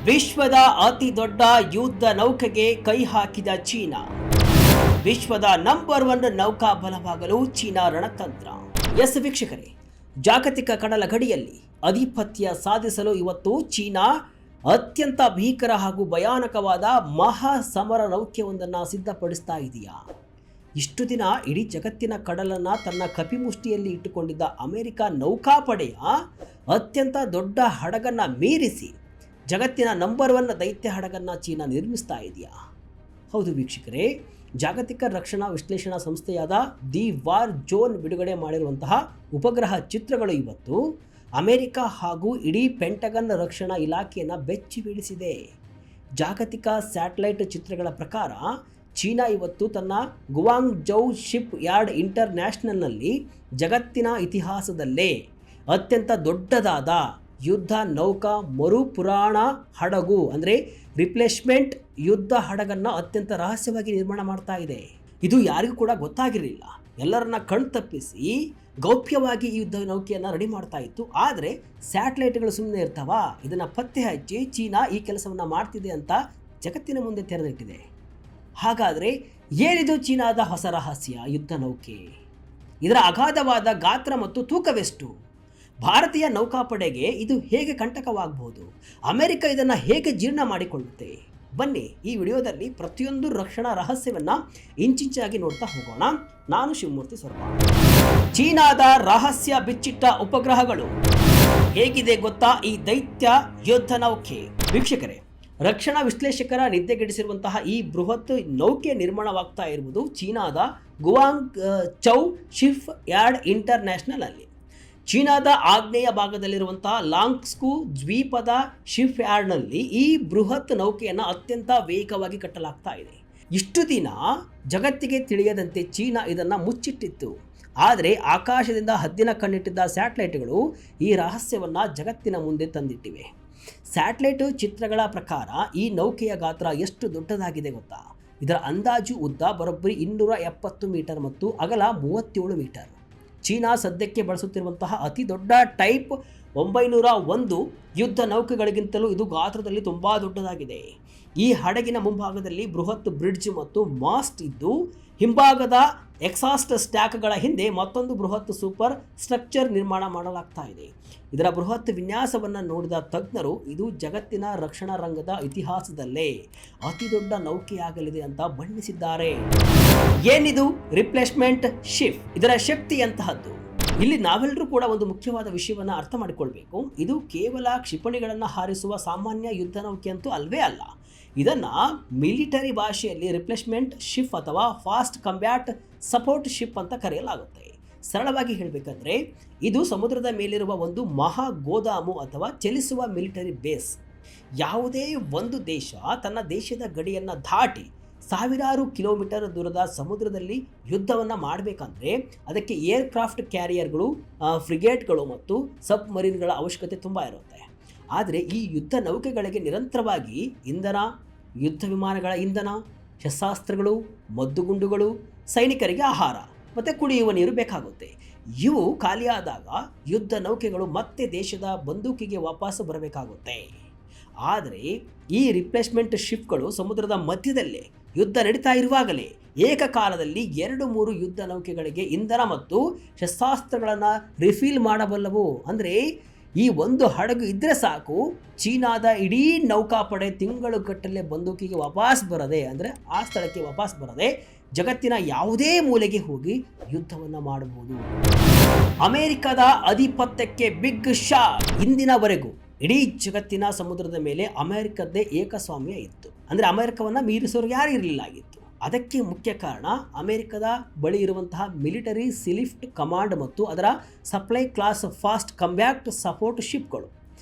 ವಿಶ್ವದ ಅತಿ ದೊಡ್ಡ ಯುದ್ಧ ನೌಕೆಗೆ ಕೈ ಹಾಕಿದ ಚೀನಾ. ವಿಶ್ವದ ನಂಬರ್ 1 ನೌಕಾ ಬಲವಾಗಲು ಚೀನಾ ರಣತಂತ್ರ. ಎಸ್ ವೀಕ್ಷಕರೇ, ಜಾಗತಿಕ ಕಡಲ ಗಡಿಯಲ್ಲಿ ಆಧಿಪತ್ಯ ಸಾಧಿಸಲು ಇವತ್ತು ಚೀನಾ ಅತ್ಯಂತ ಭೀಕರ ಹಾಗೂ ಭಯಾನಕವಾದ ಮಹಾ ಸಮರ ನೌಕೆಯೊಂದನ್ನು ಸಿದ್ಧಪಡಿಸ್ತಾ ಇದೆಯಾ? ಇಷ್ಟು ದಿನ ಇಡೀ ಜಗತ್ತಿನ ಕಡಲನ್ನು ತನ್ನ ಕಪಿಮುಷ್ಟಿಯಲ್ಲಿ ಇಟ್ಟುಕೊಂಡಿದ್ದ ಅಮೆರಿಕ ನೌಕಾಪಡೆಯ ಅತ್ಯಂತ ದೊಡ್ಡ ಹಡಗನ್ನು ಮೀರಿಸಿ ಜಗತ್ತಿನ ನಂಬರ್ 1 ದೈತ್ಯ ಹಡಗನ್ನು ಚೀನಾ ನಿರ್ಮಿಸ್ತಾ ಇದೆಯಾ? ಹೌದು ವೀಕ್ಷಕರೇ, ಜಾಗತಿಕ ರಕ್ಷಣಾ ವಿಶ್ಲೇಷಣಾ ಸಂಸ್ಥೆಯಾದ ದಿ ವಾರ್ ಝೋನ್ ಬಿಡುಗಡೆ ಮಾಡಿರುವಂತಹ ಉಪಗ್ರಹ ಚಿತ್ರಗಳು ಇವತ್ತು ಅಮೆರಿಕ ಹಾಗೂ ಇಡೀ ಪೆಂಟಗನ್ ರಕ್ಷಣಾ ಇಲಾಖೆಯನ್ನು ಬೆಚ್ಚಿ ಬೀಳಿಸಿದೆ. ಜಾಗತಿಕ ಸ್ಯಾಟಲೈಟ್ ಚಿತ್ರಗಳ ಪ್ರಕಾರ ಚೀನಾ ಇವತ್ತು ತನ್ನ ಗುವಾಂಗ್ಜೌ ಶಿಪ್ ಯಾರ್ಡ್ ಇಂಟರ್ನ್ಯಾಷನಲ್ನಲ್ಲಿ ಜಗತ್ತಿನ ಇತಿಹಾಸದಲ್ಲೇ ಅತ್ಯಂತ ದೊಡ್ಡದಾದ ಯುದ್ಧ ನೌಕಾ ಮರುಪುರಾಣ ಹಡಗು ಅಂದರೆ ರಿಪ್ಲೇಸ್ಮೆಂಟ್ ಯುದ್ಧ ಹಡಗನ್ನು ಅತ್ಯಂತ ರಹಸ್ಯವಾಗಿ ನಿರ್ಮಾಣ ಮಾಡ್ತಾ ಇದೆ. ಇದು ಯಾರಿಗೂ ಕೂಡ ಗೊತ್ತಾಗಿರಲಿಲ್ಲ. ಎಲ್ಲರನ್ನ ಕಣ್ತಪ್ಪಿಸಿ ಗೌಪ್ಯವಾಗಿ ಈ ಯುದ್ಧ ನೌಕೆಯನ್ನು ರೆಡಿ ಮಾಡ್ತಾ ಇತ್ತು. ಆದರೆ ಸ್ಯಾಟಲೈಟ್ಗಳು ಸುಮ್ಮನೆ ಇರ್ತಾವ? ಇದನ್ನು ಪತ್ತೆ ಹಚ್ಚಿ ಚೀನಾ ಈ ಕೆಲಸವನ್ನು ಮಾಡ್ತಿದೆ ಅಂತ ಜಗತ್ತಿನ ಮುಂದೆ ತೆರೆದಿಟ್ಟಿದೆ. ಹಾಗಾದರೆ ಏನಿದು ಚೀನಾದ ಹೊಸ ರಹಸ್ಯ ಯುದ್ಧ ನೌಕೆ? ಇದರ ಅಗಾಧವಾದ ಗಾತ್ರ ಮತ್ತು ತೂಕವೆಷ್ಟು? ಭಾರತೀಯ ನೌಕಾಪಡೆಗೆ ಇದು ಹೇಗೆ ಕಂಟಕವಾಗಬಹುದು? ಅಮೆರಿಕ ಇದನ್ನು ಹೇಗೆ ಜೀರ್ಣ ಮಾಡಿಕೊಳ್ಳುತ್ತೆ? ಬನ್ನಿ ಈ ವಿಡಿಯೋದಲ್ಲಿ ಪ್ರತಿಯೊಂದು ರಕ್ಷಣಾ ರಹಸ್ಯವನ್ನು ಇಂಚಿಂಚಾಗಿ ನೋಡ್ತಾ ಹೋಗೋಣ. ನಾನು ಶಿವಮೂರ್ತಿ ಸ್ವರ್ಪ. ಚೀನಾದ ರಹಸ್ಯ ಬಿಚ್ಚಿಟ್ಟ ಉಪಗ್ರಹಗಳು. ಹೇಗಿದೆ ಗೊತ್ತಾ ಈ ದೈತ್ಯ ಯುದ್ಧ ನೌಕೆ? ವೀಕ್ಷಕರೇ, ರಕ್ಷಣಾ ವಿಶ್ಲೇಷಕರ ನಿದ್ದೆಗೆಡಿಸಿರುವಂತಹ ಈ ಬೃಹತ್ ನೌಕೆ ನಿರ್ಮಾಣವಾಗ್ತಾ ಇರುವುದು ಚೀನಾದ ಗುವಾಂಗ್ ಚೌ ಶಿಪ್ ಯಾರ್ಡ್ ಇಂಟರ್ನ್ಯಾಷನಲ್ ಅಲ್ಲಿ. ಚೀನಾದ ಆಗ್ನೇಯ ಭಾಗದಲ್ಲಿರುವಂತಹ ಲಾಂಗ್ಸ್ಕೂ ದ್ವೀಪದ ಶಿಪ್ ಯಾರ್ಡ್ನಲ್ಲಿ ಈ ಬೃಹತ್ ನೌಕೆಯನ್ನು ಅತ್ಯಂತ ವೇಗವಾಗಿ ಕಟ್ಟಲಾಗ್ತಾ ಇದೆ. ಇಷ್ಟು ದಿನ ಜಗತ್ತಿಗೆ ತಿಳಿಯದಂತೆ ಚೀನಾ ಇದನ್ನು ಮುಚ್ಚಿಟ್ಟಿತ್ತು. ಆದರೆ ಆಕಾಶದಿಂದ ಹದ್ದಿನ ಕಣ್ಣಿಟ್ಟಿದ್ದ ಸ್ಯಾಟಲೈಟ್ಗಳು ಈ ರಹಸ್ಯವನ್ನು ಜಗತ್ತಿನ ಮುಂದೆ ತಂದಿಟ್ಟಿವೆ. ಸ್ಯಾಟಲೈಟ್ ಚಿತ್ರಗಳ ಪ್ರಕಾರ ಈ ನೌಕೆಯ ಗಾತ್ರ ಎಷ್ಟು ದೊಡ್ಡದಾಗಿದೆ ಗೊತ್ತಾ? ಇದರ ಅಂದಾಜು ಉದ್ದ ಬರೋಬ್ಬರಿ 270 ಮೀಟರ್ ಮತ್ತು ಅಗಲ 37 ಮೀಟರ್. ಚೀನಾ ಸದ್ಯಕ್ಕೆ ಬಳಸುತ್ತಿರುವಂತಹ ಅತಿ ದೊಡ್ಡ ಟೈಪ್ 901 ಯುದ್ಧ ನೌಕೆಗಳಿಗಿಂತಲೂ ಇದು ಗಾತ್ರದಲ್ಲಿ ತುಂಬ ದೊಡ್ಡದಾಗಿದೆ. ಈ ಹಡಗಿನ ಮುಂಭಾಗದಲ್ಲಿ ಬೃಹತ್ ಬ್ರಿಡ್ಜ್ ಮತ್ತು ಮಾಸ್ಟ್ ಇದ್ದು, ಹಿಂಭಾಗದ ಎಕ್ಸಾಸ್ಟ್ ಸ್ಟ್ಯಾಕ್ಗಳ ಹಿಂದೆ ಮತ್ತೊಂದು ಬೃಹತ್ ಸೂಪರ್ ಸ್ಟ್ರಕ್ಚರ್ ನಿರ್ಮಾಣ ಮಾಡಲಾಗ್ತಾ ಇದೆ. ಇದರ ಬೃಹತ್ ವಿನ್ಯಾಸವನ್ನು ನೋಡಿದ ತಜ್ಞರು ಇದು ಜಗತ್ತಿನ ರಕ್ಷಣಾ ರಂಗದ ಇತಿಹಾಸದಲ್ಲೇ ಅತಿ ದೊಡ್ಡ ನೌಕೆಯಾಗಲಿದೆ ಅಂತ ಬಣ್ಣಿಸಿದ್ದಾರೆ. ಏನಿದು ರಿಪ್ಲೇಸ್ಮೆಂಟ್ ಶಿಪ್? ಇದರ ಶಕ್ತಿ ಎಂತಹದ್ದು? ಇಲ್ಲಿ ನಾವೆಲ್ಲರೂ ಕೂಡ ಒಂದು ಮುಖ್ಯವಾದ ವಿಷಯವನ್ನು ಅರ್ಥ ಮಾಡಿಕೊಳ್ಬೇಕು. ಇದು ಕೇವಲ ಕ್ಷಿಪಣಿಗಳನ್ನು ಹಾರಿಸುವ ಸಾಮಾನ್ಯ ಯುದ್ಧ ನೌಕೆ ಅಂತೂ ಅಲ್ವೇ ಅಲ್ಲ. ಇದನ್ನು ಮಿಲಿಟರಿ ಭಾಷೆಯಲ್ಲಿ ರಿಪ್ಲೇಸ್ಮೆಂಟ್ ಶಿಪ್ ಅಥವಾ ಫಾಸ್ಟ್ ಕಂಬ್ಯಾಟ್ ಸಪೋರ್ಟ್ ಶಿಪ್ ಅಂತ ಕರೆಯಲಾಗುತ್ತೆ. ಸರಳವಾಗಿ ಹೇಳಬೇಕಂದ್ರೆ ಇದು ಸಮುದ್ರದ ಮೇಲಿರುವ ಒಂದು ಮಹಾ ಗೋದಾಮು ಅಥವಾ ಚಲಿಸುವ ಮಿಲಿಟರಿ ಬೇಸ್. ಯಾವುದೇ ಒಂದು ದೇಶ ತನ್ನ ದೇಶದ ಗಡಿಯನ್ನು ದಾಟಿ ಸಾವಿರಾರು ಕಿಲೋಮೀಟರ್ ದೂರದ ಸಮುದ್ರದಲ್ಲಿ ಯುದ್ಧವನ್ನು ಮಾಡಬೇಕಂದ್ರೆ ಅದಕ್ಕೆ ಏರ್ಕ್ರಾಫ್ಟ್ ಕ್ಯಾರಿಯರ್ಗಳು, ಫ್ರಿಗೇಟ್ಗಳು ಮತ್ತು ಸಬ್ಮರೀನ್ಗಳ ಅವಶ್ಯಕತೆ ತುಂಬ ಇರುತ್ತೆ. ಆದರೆ ಈ ಯುದ್ಧ ನೌಕೆಗಳಿಗೆ ನಿರಂತರವಾಗಿ ಇಂಧನ, ಯುದ್ಧ ವಿಮಾನಗಳ ಇಂಧನ, ಶಸ್ತ್ರಾಸ್ತ್ರಗಳು, ಮದ್ದುಗುಂಡುಗಳು, ಸೈನಿಕರಿಗೆ ಆಹಾರ ಮತ್ತು ಕುಡಿಯುವ ನೀರು ಬೇಕಾಗುತ್ತೆ. ಇವು ಖಾಲಿಯಾದಾಗ ಯುದ್ಧ ನೌಕೆಗಳು ಮತ್ತೆ ದೇಶದ ಬಂದೂಕಿಗೆ ವಾಪಸ್ ಬರಬೇಕಾಗುತ್ತೆ. ಆದರೆ ಈ ರಿಪ್ಲೇಸ್ಮೆಂಟ್ ಶಿಪ್ಗಳು ಸಮುದ್ರದ ಮಧ್ಯದಲ್ಲೇ ಯುದ್ಧ ನಡೀತಾ ಇರುವಾಗಲೇ ಏಕಕಾಲದಲ್ಲಿ 2-3 ಯುದ್ಧ ನೌಕೆಗಳಿಗೆ ಇಂಧನ ಮತ್ತು ಶಸ್ತ್ರಾಸ್ತ್ರಗಳನ್ನು ರಿಫಿಲ್ ಮಾಡಬಲ್ಲವು. ಅಂದರೆ ಈ ಒಂದು ಹಡಗು ಇದ್ದರೆ ಸಾಕು, ಚೀನಾದ ಇಡೀ ನೌಕಾಪಡೆ ತಿಂಗಳುಗಟ್ಟಲೆ ಬಂದೂಕಿಗೆ ವಾಪಸ್ ಬರದೆ, ಅಂದರೆ ಆ ಸ್ಥಳಕ್ಕೆ ವಾಪಸ್ ಬರದೆ ಜಗತ್ತಿನ ಯಾವುದೇ ಮೂಲೆಗೆ ಹೋಗಿ ಯುದ್ಧವನ್ನು ಮಾಡಬಹುದು. ಅಮೆರಿಕದ ಆಧಿಪತ್ಯಕ್ಕೆ ಬಿಗ್ ಶಾಕ್. ಇಂದಿನವರೆಗೂ ಇಡೀ ಜಗತ್ತಿನ ಸಮುದ್ರದ ಮೇಲೆ ಅಮೆರಿಕದ್ದೇ ಏಕಸ್ವಾಮ್ಯ ಇತ್ತು. ಅಂದರೆ ಅಮೆರಿಕವನ್ನು ಮೀರಿಸೋರು ಯಾರು ಇರಲಿಲ್ಲ ಆಗಿತ್ತು. ಅದಕ್ಕೆ ಮುಖ್ಯ ಕಾರಣ ಅಮೆರಿಕದ ಬಳಿ ಇರುವಂತಹ ಮಿಲಿಟರಿ ಸಿಲಿಫ್ಟ್ ಕಮಾಂಡ್ ಮತ್ತು ಅದರ ಸಪ್ಲೈ ಕ್ಲಾಸ್ ಫಾಸ್ಟ್ ಕಂಬ್ಯಾಕ್ಟ್ ಸಪೋರ್ಟ್ ಶಿಪ್ಗಳು.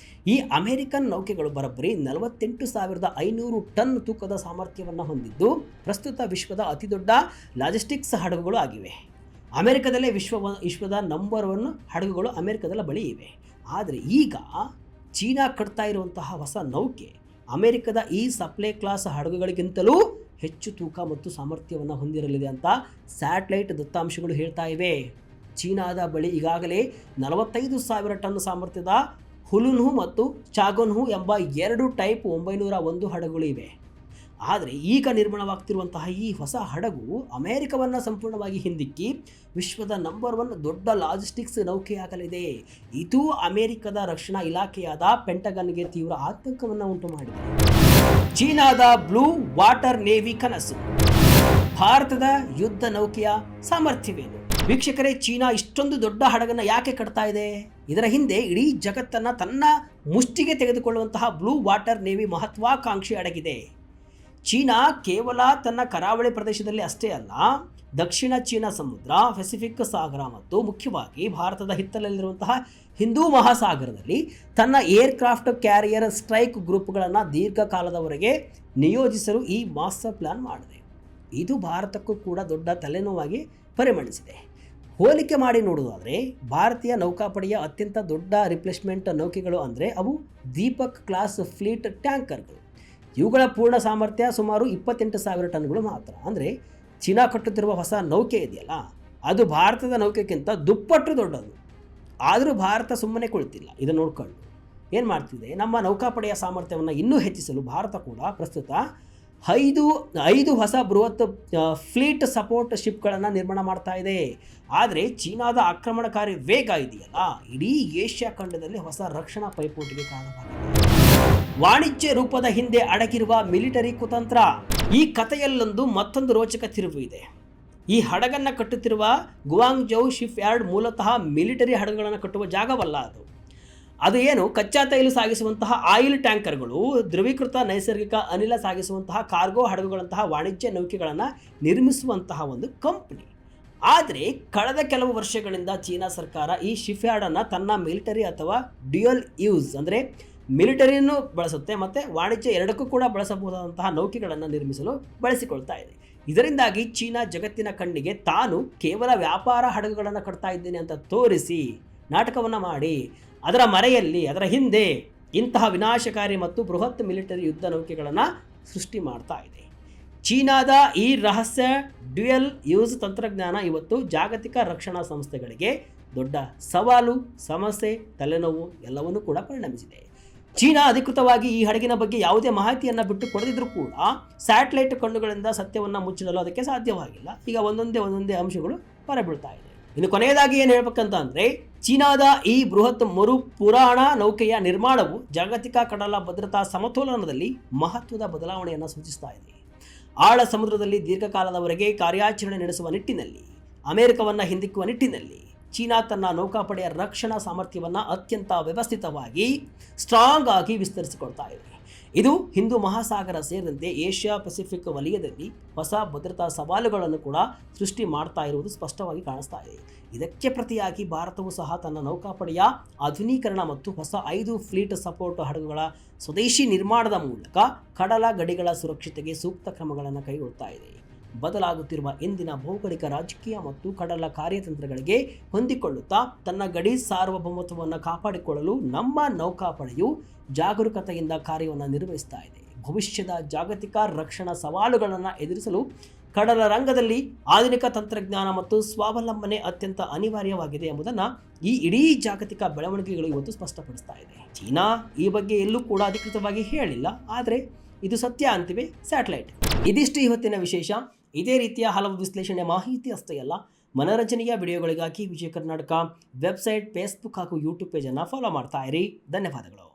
ಈ ಅಮೆರಿಕನ್ ನೌಕೆಗಳು ಬರೋಬ್ಬರಿ 48,500 ಟನ್ ತೂಕದ ಸಾಮರ್ಥ್ಯವನ್ನು ಹೊಂದಿದ್ದು ಪ್ರಸ್ತುತ ವಿಶ್ವದ ಅತಿದೊಡ್ಡ ಲಾಜಿಸ್ಟಿಕ್ಸ್ ಹಡಗುಗಳು ಆಗಿವೆ. ಅಮೆರಿಕದಲ್ಲೇ ವಿಶ್ವದ ನಂಬರ್ 1 ಹಡಗುಗಳು ಅಮೆರಿಕದ ಬಳಿ ಇವೆ. ಆದರೆ ಈಗ ಚೀನಾ ಕಟ್ತಾ ಇರುವಂತಹ ಹೊಸ ನೌಕೆ ಅಮೆರಿಕದ ಈ ಸಪ್ಲೈ ಕ್ಲಾಸ್ ಹಡಗುಗಳಿಗಿಂತಲೂ ಹೆಚ್ಚು ತೂಕ ಮತ್ತು ಸಾಮರ್ಥ್ಯವನ್ನು ಹೊಂದಿರಲಿದೆ ಅಂತ ಸ್ಯಾಟಲೈಟ್ ದತ್ತಾಂಶಗಳು ಹೇಳ್ತಾ ಇವೆ. ಚೀನಾದ ಬಳಿ ಈಗಾಗಲೇ 45,000 ಟನ್ ಸಾಮರ್ಥ್ಯದ ಹುಲುನ್ಹು ಮತ್ತು ಚಾಗೊನ್ಹು ಎಂಬ 2 ಟೈಪ್ 901 ಹಡಗುಗಳು ಇವೆ. ಆದರೆ ಈಗ ನಿರ್ಮಾಣವಾಗ್ತಿರುವಂತಹ ಈ ಹೊಸ ಹಡಗು ಅಮೆರಿಕವನ್ನು ಸಂಪೂರ್ಣವಾಗಿ ಹಿಂದಿಕ್ಕಿ ವಿಶ್ವದ ನಂಬರ್ 1 ದೊಡ್ಡ ಲಾಜಿಸ್ಟಿಕ್ಸ್ ನೌಕೆಯಾಗಲಿದೆ. ಇದು ಅಮೆರಿಕದ ರಕ್ಷಣಾ ಇಲಾಖೆಯಾದ ಪೆಂಟಗನ್ಗೆ ತೀವ್ರ ಆತಂಕವನ್ನು ಉಂಟು ಮಾಡಿದೆ. ಚೀನಾದ ಬ್ಲೂ ವಾಟರ್ ನೇವಿ ಕನಸು. ಭಾರತದ ಯುದ್ಧ ನೌಕೆಯ ಸಾಮರ್ಥ್ಯವೇನು? ವೀಕ್ಷಕರೇ, ಚೀನಾ ಇಷ್ಟೊಂದು ದೊಡ್ಡ ಹಡಗನ್ನು ಯಾಕೆ ಕಟ್ತಾ ಇದೆ? ಇದರ ಹಿಂದೆ ಇಡೀ ಜಗತ್ತನ್ನು ತನ್ನ ಮುಷ್ಟಿಗೆ ತೆಗೆದುಕೊಳ್ಳುವಂತಹ ಬ್ಲೂ ವಾಟರ್ ನೇವಿ ಮಹತ್ವಾಕಾಂಕ್ಷಿ ಅಡಗಿದೆ. ಚೀನಾ ಕೇವಲ ತನ್ನ ಕರಾವಳಿ ಪ್ರದೇಶದಲ್ಲಿ ಅಷ್ಟೇ ಅಲ್ಲ, ದಕ್ಷಿಣ ಚೀನಾ ಸಮುದ್ರ, ಪೆಸಿಫಿಕ್ ಸಾಗರ ಮತ್ತು ಮುಖ್ಯವಾಗಿ ಭಾರತದ ಹಿತ್ತಲಲ್ಲಿರುವಂತಹ ಹಿಂದೂ ಮಹಾಸಾಗರದಲ್ಲಿ ತನ್ನ ಏರ್ಕ್ರಾಫ್ಟ್ ಕ್ಯಾರಿಯರ್ ಸ್ಟ್ರೈಕ್ ಗ್ರೂಪ್ಗಳನ್ನು ದೀರ್ಘಕಾಲದವರೆಗೆ ನಿಯೋಜಿಸಲು ಈ ಮಾಸ್ಟರ್ ಪ್ಲಾನ್ ಮಾಡಿದೆ. ಇದು ಭಾರತಕ್ಕೂ ಕೂಡ ದೊಡ್ಡ ತಲೆನೋವಾಗಿ ಪರಿಗಣಿಸಿದೆ. ಹೋಲಿಕೆ ಮಾಡಿ ನೋಡುವುದಾದರೆ ಭಾರತೀಯ ನೌಕಾಪಡೆಯ ಅತ್ಯಂತ ದೊಡ್ಡ ರಿಪ್ಲೇಸ್ಮೆಂಟ್ ನೌಕೆಗಳು ಅಂದರೆ ಅವು ದೀಪಕ್ ಕ್ಲಾಸ್ ಫ್ಲೀಟ್ ಟ್ಯಾಂಕರ್ಗಳು. ಇವುಗಳ ಪೂರ್ಣ ಸಾಮರ್ಥ್ಯ ಸುಮಾರು 28,000 ಟನ್ಗಳು ಮಾತ್ರ. ಅಂದರೆ ಚೀನಾ ಕಟ್ಟುತ್ತಿರುವ ಹೊಸ ನೌಕೆ ಇದೆಯಲ್ಲ, ಅದು ಭಾರತದ ನೌಕೆಗಿಂತ ದುಪ್ಪಟ್ಟು ದೊಡ್ಡದು. ಆದರೂ ಭಾರತ ಸುಮ್ಮನೆ ಕುಳಿತಿಲ್ಲ. ಇದನ್ನು ನೋಡ್ಕೊಂಡು ಏನು ಮಾಡ್ತಿದೆ, ನಮ್ಮ ನೌಕಾಪಡೆಯ ಸಾಮರ್ಥ್ಯವನ್ನು ಇನ್ನೂ ಹೆಚ್ಚಿಸಲು ಭಾರತ ಕೂಡ ಪ್ರಸ್ತುತ ಐದು ಹೊಸ ಬೃಹತ್ ಫ್ಲೀಟ್ ಸಪೋರ್ಟ್ ಶಿಪ್ಗಳನ್ನು ನಿರ್ಮಾಣ ಮಾಡ್ತಾ ಇದೆ. ಆದರೆ ಚೀನಾದ ಆಕ್ರಮಣಕಾರಿ ವೇಗ ಇದೆಯಲ್ಲ, ಇಡೀ ಏಷ್ಯಾ ಖಂಡದಲ್ಲಿ ಹೊಸ ರಕ್ಷಣಾ ಪೈಪೋಟಿಗೆ ಕಾರಣವಾಗಿದೆ. ವಾಣಿಜ್ಯ ರೂಪದ ಹಿಂದೆ ಅಡಗಿರುವ ಮಿಲಿಟರಿ ಕುತಂತ್ರ. ಈ ಕಥೆಯಲ್ಲೊಂದು ಮತ್ತೊಂದು ರೋಚಕ ತಿರುವು ಇದೆ. ಈ ಹಡಗನ್ನು ಕಟ್ಟುತ್ತಿರುವ ಗುವಾಂಗ್ಜೌ ಶಿಪ್ ಯಾರ್ಡ್ ಮೂಲತಃ ಮಿಲಿಟರಿ ಹಡಗುಗಳನ್ನು ಕಟ್ಟುವ ಜಾಗವಲ್ಲ. ಅದು ಏನು, ಕಚ್ಚಾ ತೈಲ ಸಾಗಿಸುವಂತಹ ಆಯಿಲ್ ಟ್ಯಾಂಕರ್ಗಳು, ದ್ರವೀಕೃತ ನೈಸರ್ಗಿಕ ಅನಿಲ ಸಾಗಿಸುವಂತಹ ಕಾರ್ಗೋ ಹಡಗುಗಳಂತಹ ವಾಣಿಜ್ಯ ನೌಕೆಗಳನ್ನು ನಿರ್ಮಿಸುವಂತಹ ಒಂದು ಕಂಪನಿ. ಆದರೆ ಕಳೆದ ಕೆಲವು ವರ್ಷಗಳಿಂದ ಚೀನಾ ಸರ್ಕಾರ ಈ ಶಿಪ್ ಯಾರ್ಡನ್ನು ತನ್ನ ಮಿಲಿಟರಿ ಅಥವಾ ಡ್ಯುಯಲ್ ಯೂಸ್ ಅಂದರೆ ಮಿಲಿಟರಿಯನ್ನು ಬಳಸುತ್ತೆ ಮತ್ತು ವಾಣಿಜ್ಯ ಎರಡಕ್ಕೂ ಕೂಡ ಬಳಸಬಹುದಾದಂತಹ ನೌಕೆಗಳನ್ನು ನಿರ್ಮಿಸಲು ಬಳಸಿಕೊಳ್ತಾ ಇದೆ. ಇದರಿಂದಾಗಿ ಚೀನಾ ಜಗತ್ತಿನ ಕಣ್ಣಿಗೆ ತಾನು ಕೇವಲ ವ್ಯಾಪಾರ ಹಡಗುಗಳನ್ನು ಕಟ್ತಾ ಇದ್ದೇನೆ ಅಂತ ತೋರಿಸಿ ನಾಟಕವನ್ನು ಮಾಡಿ ಅದರ ಮರೆಯಲ್ಲಿ, ಅದರ ಹಿಂದೆ ಇಂತಹ ವಿನಾಶಕಾರಿ ಮತ್ತು ಬೃಹತ್ ಮಿಲಿಟರಿ ಯುದ್ಧ ನೌಕೆಗಳನ್ನು ಸೃಷ್ಟಿ ಮಾಡ್ತಾ ಇದೆ. ಚೀನಾದ ಈ ರಹಸ್ಯ ಡ್ಯುಯಲ್ ಯೂಸ್ ತಂತ್ರಜ್ಞಾನ ಇವತ್ತು ಜಾಗತಿಕ ರಕ್ಷಣಾ ಸಂಸ್ಥೆಗಳಿಗೆ ದೊಡ್ಡ ಸವಾಲು, ಸಮಸ್ಯೆ, ತಲೆನೋವು ಎಲ್ಲವನ್ನೂ ಕೂಡ ಪರಿಣಮಿಸಿದೆ. ಚೀನಾ ಅಧಿಕೃತವಾಗಿ ಈ ಹಡಗಿನ ಬಗ್ಗೆ ಯಾವುದೇ ಮಾಹಿತಿಯನ್ನು ಬಿಟ್ಟು ಕೊಡದಿದ್ರೂ ಕೂಡ ಸ್ಯಾಟಲೈಟ್ ಕಣ್ಣುಗಳಿಂದ ಸತ್ಯವನ್ನು ಮುಚ್ಚಿಡಲು ಅದಕ್ಕೆ ಸಾಧ್ಯವಾಗಿಲ್ಲ. ಈಗ ಒಂದೊಂದೇ ಅಂಶಗಳು ಹೊರಬೀಳ್ತಾ ಇದೆ. ಇನ್ನು ಕೊನೆಯದಾಗಿ ಏನು ಹೇಳ್ಬೇಕಂತ ಅಂದರೆ, ಚೀನಾದ ಈ ಬೃಹತ್ ಪುರಾಣ ನೌಕೆಯ ನಿರ್ಮಾಣವು ಜಾಗತಿಕ ಕಡಲ ಭದ್ರತಾ ಸಮತೋಲನದಲ್ಲಿ ಮಹತ್ವದ ಬದಲಾವಣೆಯನ್ನು ಸೂಚಿಸ್ತಾ ಇದೆ. ಆಳ ಸಮುದ್ರದಲ್ಲಿ ದೀರ್ಘಕಾಲದವರೆಗೆ ಕಾರ್ಯಾಚರಣೆ ನಡೆಸುವ ನಿಟ್ಟಿನಲ್ಲಿ, ಅಮೆರಿಕವನ್ನು ಹಿಂದಿಕ್ಕುವ ನಿಟ್ಟಿನಲ್ಲಿ ಚೀನಾ ತನ್ನ ನೌಕಾಪಡೆಯ ರಕ್ಷಣಾ ಸಾಮರ್ಥ್ಯವನ್ನು ಅತ್ಯಂತ ವ್ಯವಸ್ಥಿತವಾಗಿ ಸ್ಟ್ರಾಂಗ್ ಆಗಿ ವಿಸ್ತರಿಸಿಕೊಳ್ತಾ ಇದೆ. ಇದು ಹಿಂದೂ ಮಹಾಸಾಗರ ಸೇರಿದಂತೆ ಏಷ್ಯಾ ಪೆಸಿಫಿಕ್ ವಲಯದಲ್ಲಿ ಹೊಸ ಭದ್ರತಾ ಸವಾಲುಗಳನ್ನು ಕೂಡ ಸೃಷ್ಟಿ ಮಾಡ್ತಾ ಇರುವುದು ಸ್ಪಷ್ಟವಾಗಿ ಕಾಣಿಸ್ತಾ ಇದೆ. ಇದಕ್ಕೆ ಪ್ರತಿಯಾಗಿ ಭಾರತವು ಸಹ ತನ್ನ ನೌಕಾಪಡೆಯ ಆಧುನೀಕರಣ ಮತ್ತು ಹೊಸ 5 ಫ್ಲೀಟ್ ಸಪೋರ್ಟ್ ಹಡಗುಗಳ ಸ್ವದೇಶಿ ನಿರ್ಮಾಣದ ಮೂಲಕ ಕಡಲ ಗಡಿಗಳ ಸುರಕ್ಷತೆಗೆ ಸೂಕ್ತ ಕ್ರಮಗಳನ್ನು ಕೈಗೊಳ್ಳುತ್ತಾ ಇದೆ. ಬದಲಾಗುತ್ತಿರುವ ಇಂದಿನ ಭೌಗೋಳಿಕ, ರಾಜಕೀಯ ಮತ್ತು ಕಡಲ ಕಾರ್ಯತಂತ್ರಗಳಿಗೆ ಹೊಂದಿಕೊಳ್ಳುತ್ತಾ ತನ್ನ ಗಡಿ ಸಾರ್ವಭೌಮತ್ವವನ್ನು ಕಾಪಾಡಿಕೊಳ್ಳಲು ನಮ್ಮ ನೌಕಾಪಡೆಯು ಜಾಗರೂಕತೆಯಿಂದ ಕಾರ್ಯವನ್ನು ನಿರ್ವಹಿಸ್ತಾ ಇದೆ. ಭವಿಷ್ಯದ ಜಾಗತಿಕ ರಕ್ಷಣಾ ಸವಾಲುಗಳನ್ನು ಎದುರಿಸಲು ಕಡಲ ರಂಗದಲ್ಲಿ ಆಧುನಿಕ ತಂತ್ರಜ್ಞಾನ ಮತ್ತು ಸ್ವಾವಲಂಬನೆ ಅತ್ಯಂತ ಅನಿವಾರ್ಯವಾಗಿದೆ ಎಂಬುದನ್ನು ಈ ಇಡೀ ಜಾಗತಿಕ ಬೆಳವಣಿಗೆಗಳು ಇವತ್ತು ಸ್ಪಷ್ಟಪಡಿಸ್ತಾ ಇದೆ. ಚೀನಾ ಈ ಬಗ್ಗೆ ಎಲ್ಲೂ ಕೂಡ ಅಧಿಕೃತವಾಗಿ ಹೇಳಿಲ್ಲ, ಆದರೆ ಇದು ಸತ್ಯ ಅಂತಿವೆ ಸ್ಯಾಟಲೈಟ್. ಇದಿಷ್ಟು ಇವತ್ತಿನ ವಿಶೇಷ. ಇದೇ ರೀತಿಯ ಹಲವು ವಿಶ್ಲೇಷಣೆ ಮಾಹಿತಿ ಅಷ್ಟೇ ಅಲ್ಲ, ಮನರಂಜನೆಯ ವಿಡಿಯೋಗಳಿಗಾಗಿ ವಿಜಯ ಕರ್ನಾಟಕ ವೆಬ್ಸೈಟ್, ಫೇಸ್ಬುಕ್ ಹಾಗೂ ಯೂಟ್ಯೂಬ್ ಪೇಜನ್ನು ಫಾಲೋ ಮಾಡ್ತಾ ಇರಿ. ಧನ್ಯವಾದಗಳು.